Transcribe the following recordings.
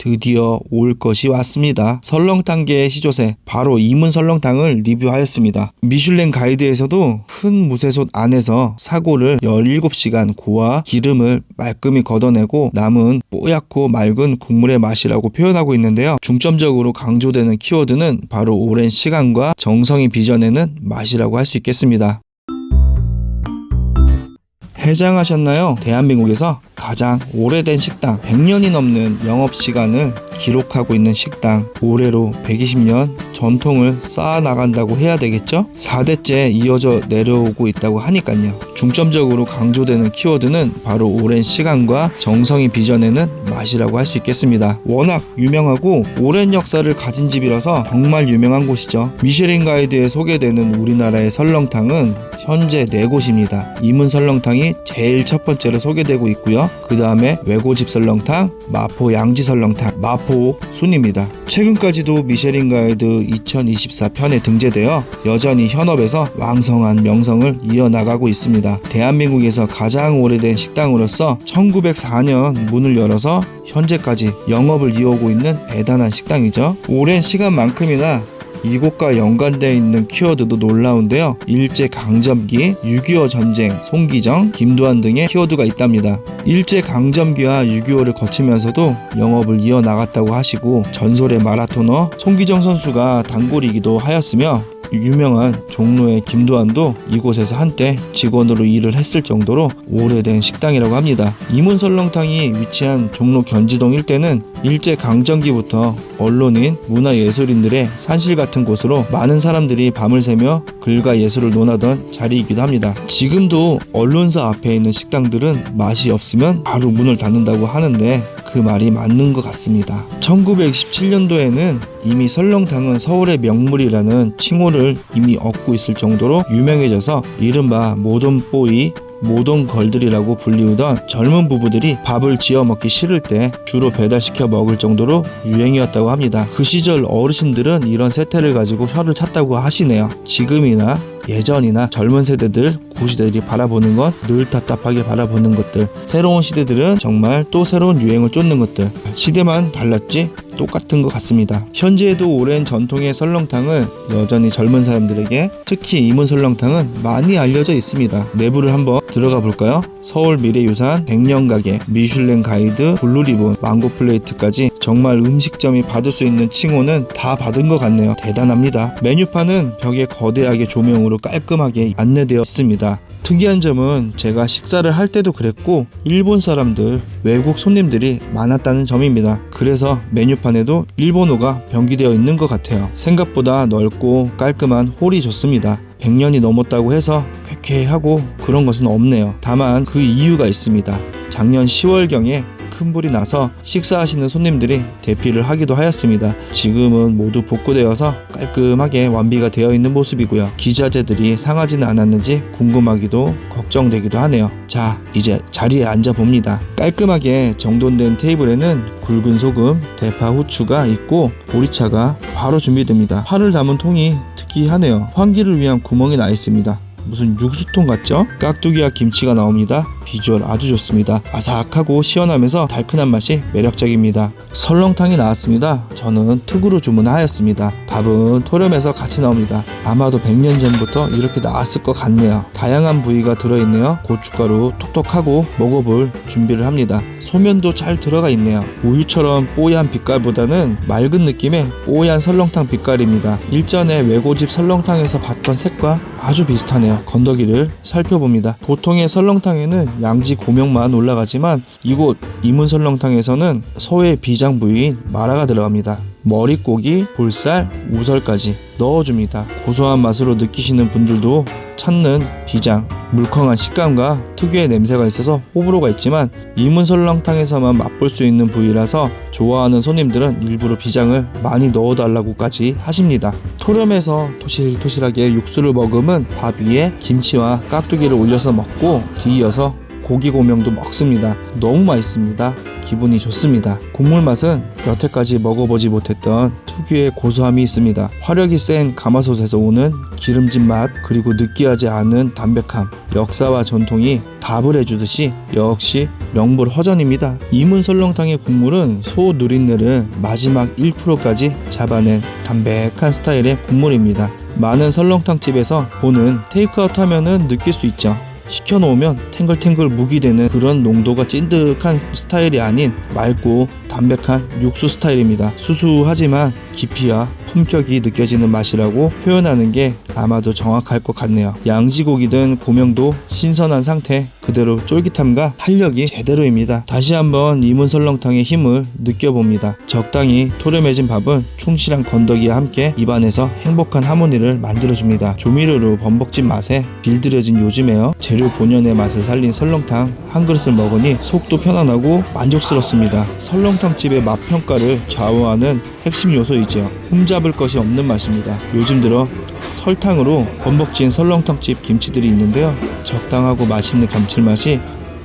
드디어 올 것이 왔습니다. 설렁탕계의 시조새 바로 이문 설렁탕을 리뷰하였습니다. 미슐랭 가이드에서도 큰 무쇠솥 안에서 사골을 17시간 고아 기름을 말끔히 걷어내고 남은 뽀얗고 맑은 국물의 맛이라고 표현하고 있는데요. 중점적으로 강조되는 키워드는 바로 오랜 시간과 정성이 빚어내는 맛이라고 할 수 있겠습니다. 해장하셨나요? 대한민국에서 가장 오래된 식당, 100년이 넘는 영업시간을 기록하고 있는 식당, 올해로 120년 전통을 쌓아나간다고 해야 되겠죠? 4대째 이어져 내려오고 있다고 하니까요. 중점적으로 강조되는 키워드는 바로 오랜 시간과 정성이 빚어내는 맛이라고 할 수 있겠습니다. 워낙 유명하고 오랜 역사를 가진 집이라서 정말 유명한 곳이죠. 미쉐린 가이드에 소개되는 우리나라의 설렁탕은 현재 4곳입니다. 이문 설렁탕이 제일 첫 번째로 소개되고 있고요. 그 다음에 외고집 설렁탕, 마포 양지 설렁탕, 마포 순입니다. 최근까지도 미쉐린 가이드 2024편에 등재되어 여전히 현업에서 왕성한 명성을 이어나가고 있습니다. 대한민국에서 가장 오래된 식당으로서 1904년 문을 열어서 현재까지 영업을 이어오고 있는 대단한 식당이죠. 오랜 시간만큼이나 이곳과 연관되어 있는 키워드도 놀라운데요. 일제강점기, 6.25 전쟁, 송기정, 김두한 등의 키워드가 있답니다. 일제강점기와 6.25를 거치면서도 영업을 이어나갔다고 하시고 전설의 마라토너 송기정 선수가 단골이기도 하였으며 유명한 종로의 김두한도 이곳에서 한때 직원으로 일을 했을 정도로 오래된 식당이라고 합니다. 이문 설렁탕이 위치한 종로 견지동 일대는 일제강점기부터 언론인, 문화예술인들의 산실 같은 곳으로 많은 사람들이 밤을 새며 글과 예술을 논하던 자리이기도 합니다. 지금도 언론사 앞에 있는 식당들은 맛이 없으면 바로 문을 닫는다고 하는데 그 말이 맞는 것 같습니다. 1927년도에는 이미 설렁탕은 서울의 명물이라는 칭호를 이미 얻고 있을 정도로 유명해져서 이른바 모던보이, 모던걸들이라고 불리우던 젊은 부부들이 밥을 지어 먹기 싫을 때 주로 배달시켜 먹을 정도로 유행이었다고 합니다. 그 시절 어르신들은 이런 세태를 가지고 혀를 찼다고 하시네요. 지금이나 예전이나 젊은 세대들, 구시대들이 바라보는 건 늘 답답하게 바라보는 것들, 새로운 시대들은 정말 또 새로운 유행을 쫓는 것들, 시대만 달랐지 똑같은 것 같습니다. 현재에도 오랜 전통의 설렁탕을 여전히 젊은 사람들에게, 특히 이문 설렁탕은 많이 알려져 있습니다. 내부를 한번 들어가 볼까요? 서울 미래유산, 100년 가게, 미슐랭 가이드, 블루리본, 망고 플레이트까지 정말 음식점이 받을 수 있는 칭호는 다 받은 것 같네요. 대단합니다. 메뉴판은 벽에 거대하게 조명으로 깔끔하게 안내되어 있습니다. 특이한 점은 제가 식사를 할 때도 그랬고 일본 사람들, 외국 손님들이 많았다는 점입니다. 그래서 메뉴판에도 일본어가 병기되어 있는 것 같아요. 생각보다 넓고 깔끔한 홀이 좋습니다. 100년이 넘었다고 해서 쾌쾌하고 그런 것은 없네요. 다만 그 이유가 있습니다. 작년 10월경에 큰 불이 나서 식사하시는 손님들이 대피를 하기도 하였습니다. 지금은 모두 복구되어서 깔끔하게 완비가 되어 있는 모습이고요. 기자재들이 상하지는 않았는지 궁금하기도 걱정되기도 하네요. 자, 이제 자리에 앉아봅니다. 깔끔하게 정돈된 테이블에는 굵은 소금, 대파, 후추가 있고 보리차가 바로 준비됩니다. 파를 담은 통이 특이하네요. 환기를 위한 구멍이 나 있습니다. 무슨 육수통 같죠? 깍두기와 김치가 나옵니다. 비주얼 아주 좋습니다. 아삭하고 시원하면서 달큰한 맛이 매력적입니다. 설렁탕이 나왔습니다. 저는 특으로 주문하였습니다. 밥은 토렴해서 같이 나옵니다. 아마도 100년 전부터 이렇게 나왔을 것 같네요. 다양한 부위가 들어있네요. 고춧가루 톡톡하고 먹어볼 준비를 합니다. 소면도 잘 들어가 있네요. 우유처럼 뽀얀 빛깔보다는 맑은 느낌의 뽀얀 설렁탕 빛깔입니다. 일전에 외고집 설렁탕에서 봤던 색과 아주 비슷하네요. 건더기를 살펴봅니다. 보통의 설렁탕에는 양지 고명만 올라가지만 이곳 이문 설렁탕에서는 소의 비장 부위인 마라가 들어갑니다. 머릿고기, 볼살, 우설까지 넣어줍니다. 고소한 맛으로 느끼시는 분들도 찾는 비장, 물컹한 식감과 특유의 냄새가 있어서 호불호가 있지만 이문 설렁탕에서만 맛볼 수 있는 부위라서 좋아하는 손님들은 일부러 비장을 많이 넣어달라고까지 하십니다. 토렴해서 토실토실하게 육수를 머금은 밥 위에 김치와 깍두기를 올려서 먹고 뒤이어서 고기 고명도 먹습니다. 너무 맛있습니다. 기분이 좋습니다. 국물 맛은 여태까지 먹어보지 못했던 특유의 고소함이 있습니다. 화력이 센 가마솥에서 오는 기름진 맛, 그리고 느끼하지 않은 담백함, 역사와 전통이 답을 해주듯이 역시 명불허전입니다. 이문 설렁탕의 국물은 소 누린내를 마지막 1%까지 잡아낸 담백한 스타일의 국물입니다. 많은 설렁탕 집에서 보는 테이크아웃 하면은 느낄 수 있죠. 시켜놓으면 탱글탱글 묵이 되는 그런 농도가 찐득한 스타일이 아닌 맑고 담백한 육수 스타일입니다. 수수하지만 깊이와 품격이 느껴지는 맛이라고 표현하는 게 아마도 정확할 것 같네요. 양지고기든 고명도 신선한 상태 그대로 쫄깃함과 탄력이 제대로입니다. 다시 한번 이문 설렁탕의 힘을 느껴봅니다. 적당히 토렴해진 밥은 충실한 건더기와 함께 입안에서 행복한 하모니를 만들어줍니다. 조미료로 범벅진 맛에 길들여진 요즘에요. 재료 본연의 맛을 살린 설렁탕 한 그릇을 먹으니 속도 편안하고 만족스럽습니다. 설렁탕집의 맛 평가를 좌우하는 핵심 요소이죠. 흠잡을 것이 없는 맛입니다. 요즘 들어 설탕으로 범벅진 설렁탕집 김치들이 있는데요. 적당하고 맛있는 감칠맛이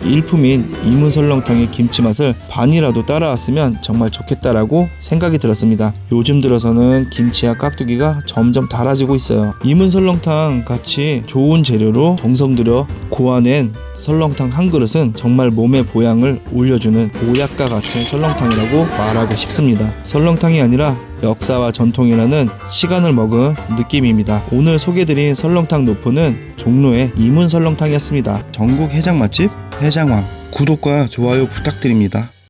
일품인 이문 설렁탕의 김치 맛을 반이라도 따라왔으면 정말 좋겠다라고 생각이 들었습니다. 요즘 들어서는 김치와 깍두기가 점점 달아지고 있어요. 이문 설렁탕 같이 좋은 재료로 정성 들여 고아낸 설렁탕 한 그릇은 정말 몸의 보양을 올려주는 보약과 같은 설렁탕이라고 말하고 싶습니다. 설렁탕이 아니라 역사와 전통이라는 시간을 먹은 느낌입니다. 오늘 소개드린 설렁탕 노포는 종로의 이문 설렁탕이었습니다. 전국 해장 맛집 해장왕, 구독과 좋아요 부탁드립니다.